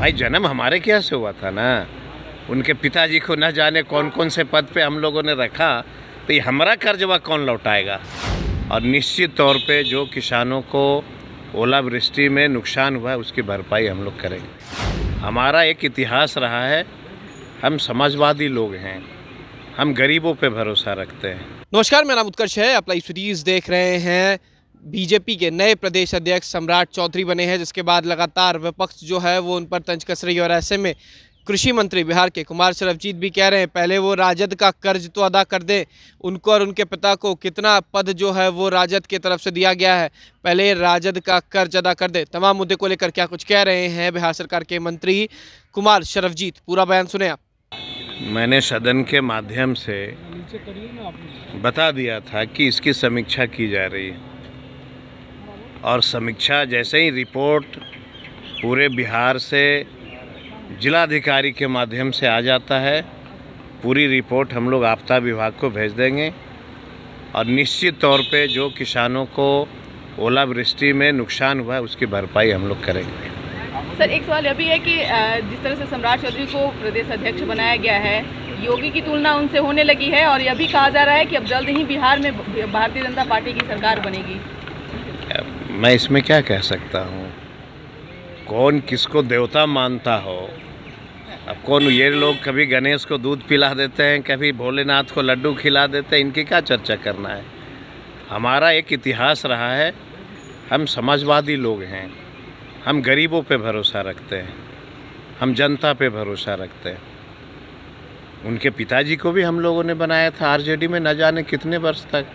भाई जन्म हमारे क्या से हुआ था ना, उनके पिताजी को न जाने कौन कौन से पद पे हम लोगों ने रखा, तो ये हमारा कर्जवा कौन लौटाएगा। और निश्चित तौर पे जो किसानों को ओलावृष्टि में नुकसान हुआ है उसकी भरपाई हम लोग करेंगे। हमारा एक इतिहास रहा है, हम समाजवादी लोग हैं, हम गरीबों पे भरोसा रखते हैं। नमस्कार, मेरा नाम उत्कर्ष है। आप लाइव सीरीज देख रहे हैं। बीजेपी के नए प्रदेश अध्यक्ष सम्राट चौधरी बने हैं, जिसके बाद लगातार विपक्ष जो है वो उन पर तंज कस रही है। और ऐसे में कृषि मंत्री बिहार के कुमार सरबजीत भी कह रहे हैं पहले वो राजद का कर्ज तो अदा कर दें, उनको और उनके पिता को कितना पद जो है वो राजद की तरफ से दिया गया है, पहले राजद का कर्ज अदा कर दें। तमाम मुद्दे को लेकर क्या कुछ कह रहे हैं बिहार सरकार के मंत्री कुमार सरबजीत, पूरा बयान सुने आप। मैंने सदन के माध्यम से बता दिया था कि इसकी समीक्षा की जा रही है, और समीक्षा जैसे ही रिपोर्ट पूरे बिहार से जिलाधिकारी के माध्यम से आ जाता है, पूरी रिपोर्ट हम लोग आबकारी विभाग को भेज देंगे। और निश्चित तौर पे जो किसानों को ओलावृष्टि में नुकसान हुआ है उसकी भरपाई हम लोग करेंगे। सर, एक सवाल यह भी है कि जिस तरह से सम्राट चौधरी को प्रदेश अध्यक्ष बनाया गया है, योगी की तुलना उनसे होने लगी है और यह भी कहा जा रहा है कि अब जल्द ही बिहार में भारतीय जनता पार्टी की सरकार बनेगी। मैं इसमें क्या कह सकता हूँ, कौन किसको देवता मानता हो। अब कौन, ये लोग कभी गणेश को दूध पिला देते हैं, कभी भोलेनाथ को लड्डू खिला देते हैं, इनकी क्या चर्चा करना है। हमारा एक इतिहास रहा है, हम समाजवादी लोग हैं, हम गरीबों पे भरोसा रखते हैं, हम जनता पे भरोसा रखते हैं। उनके पिताजी को भी हम लोगों ने बनाया था आरजेडी में, न जाने कितने वर्ष तक।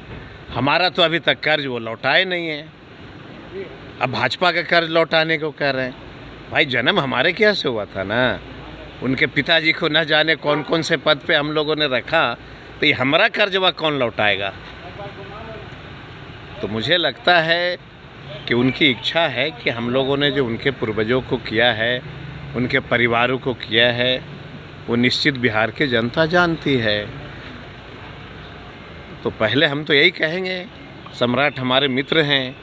हमारा तो अभी तक कर्ज वो लौटाए नहीं है, अब भाजपा का कर्ज लौटाने को कह रहे हैं। भाई जन्म हमारे क्या से हुआ था ना, उनके पिताजी को न जाने कौन कौन से पद पे हम लोगों ने रखा, तो ये हमारा कर्जवा कौन लौटाएगा। तो मुझे लगता है कि उनकी इच्छा है कि हम लोगों ने जो उनके पूर्वजों को किया है, उनके परिवारों को किया है, वो निश्चित बिहार की जनता जानती है। तो पहले हम तो यही कहेंगे, सम्राट हमारे मित्र हैं,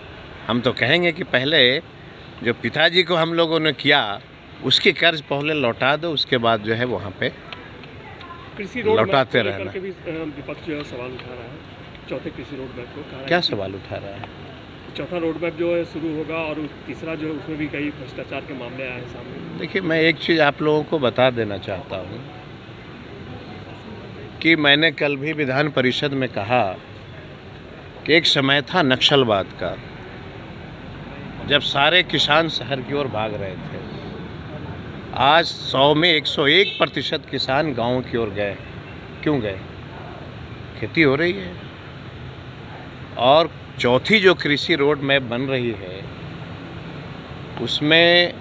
हम तो कहेंगे कि पहले जो पिताजी को हम लोगों ने किया उसकी कर्ज पहले लौटा दो, उसके बाद जो है वहाँ पे लौटाते रहना। विपक्ष जो है सवाल उठा रहा है, चौथे कृषि रोड मैप को क्या सवाल उठा रहा है। चौथा रोड मैप जो है शुरू होगा और तीसरा जो है उसमें भी कई भ्रष्टाचार के मामले आए हैं सामने। देखिए, मैं एक चीज़ आप लोगों को बता देना चाहता हूँ कि मैंने कल भी विधान परिषद में कहा कि एक समय था नक्सलवाद का, जब सारे किसान शहर की ओर भाग रहे थे। आज 100 में 101% किसान गाँव की ओर गए। क्यों गए? खेती हो रही है। और चौथी जो कृषि रोड मैप बन रही है उसमें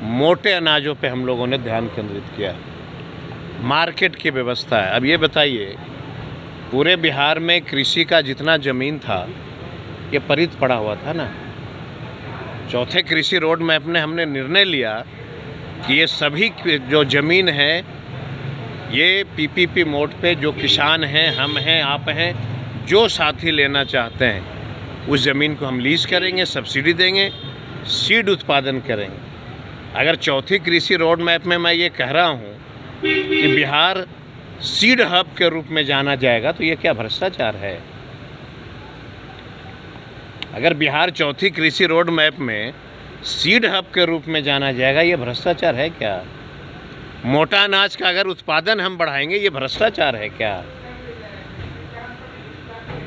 मोटे अनाजों पे हम लोगों ने ध्यान केंद्रित किया, मार्केट की व्यवस्था है। अब ये बताइए, पूरे बिहार में कृषि का जितना ज़मीन था ये परित पड़ा हुआ था ना। चौथे कृषि रोड मैप ने हमने निर्णय लिया कि ये सभी जो ज़मीन है ये पीपीपी मोड पे जो किसान हैं, हम हैं, आप हैं, जो साथी लेना चाहते हैं उस ज़मीन को हम लीज करेंगे, सब्सिडी देंगे, सीड उत्पादन करेंगे। अगर चौथी कृषि रोड मैप में मैं ये कह रहा हूँ कि बिहार सीड हब के रूप में जाना जाएगा, तो ये क्या भ्रष्टाचार है। अगर बिहार चौथी कृषि रोड मैप में सीड हब के रूप में जाना जाएगा, ये भ्रष्टाचार है क्या। मोटा अनाज का अगर उत्पादन हम बढ़ाएंगे, ये भ्रष्टाचार है क्या।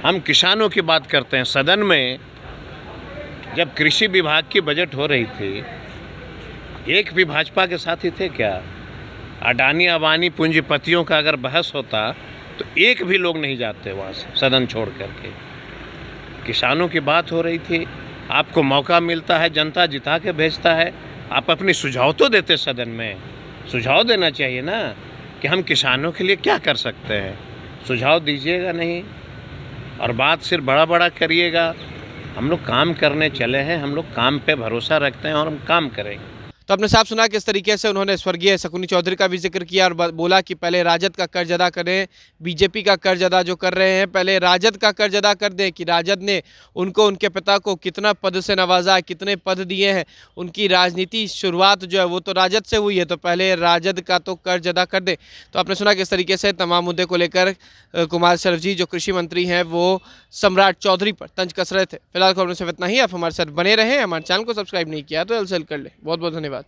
हम किसानों की बात करते हैं। सदन में जब कृषि विभाग की बजट हो रही थी, एक भी भाजपा के साथी थे क्या। अडानी अबानी पूंजीपतियों का अगर बहस होता तो एक भी लोग नहीं जाते वहाँ से, सदन छोड़ करके। किसानों की बात हो रही थी, आपको मौका मिलता है, जनता जिता के भेजता है, आप अपनी सुझाव तो देते सदन में। सुझाव देना चाहिए ना कि हम किसानों के लिए क्या कर सकते हैं। सुझाव दीजिएगा नहीं और बात सिर्फ बड़ा बड़ा करिएगा। हम लोग काम करने चले हैं, हम लोग काम पे भरोसा रखते हैं और हम काम करेंगे। तो आपने साफ सुना किस तरीके से उन्होंने स्वर्गीय शकुनी चौधरी का भी जिक्र किया और बोला कि पहले राजद का कर्ज अदा करें, बीजेपी का कर्ज अदा जो कर रहे हैं पहले राजद का कर्ज अदा कर दें कि राजद ने उनको उनके पिता को कितना पद से नवाजा, कितने पद दिए हैं, उनकी राजनीति शुरुआत जो है वो तो राजद से हुई है, तो पहले राजद का तो कर्ज अदा कर दें। तो आपने सुना किस तरीके से तमाम मुद्दे को लेकर कुमार शरजील जो कृषि मंत्री हैं वो सम्राट चौधरी पर तंज कस रहे थे। फिलहाल खबरों से इतना ही। आप हमारे साथ बने रहें, हमारे चैनल को सब्सक्राइब नहीं किया तो जल्द से जल्द कर लें। बहुत बहुत धन्यवाद।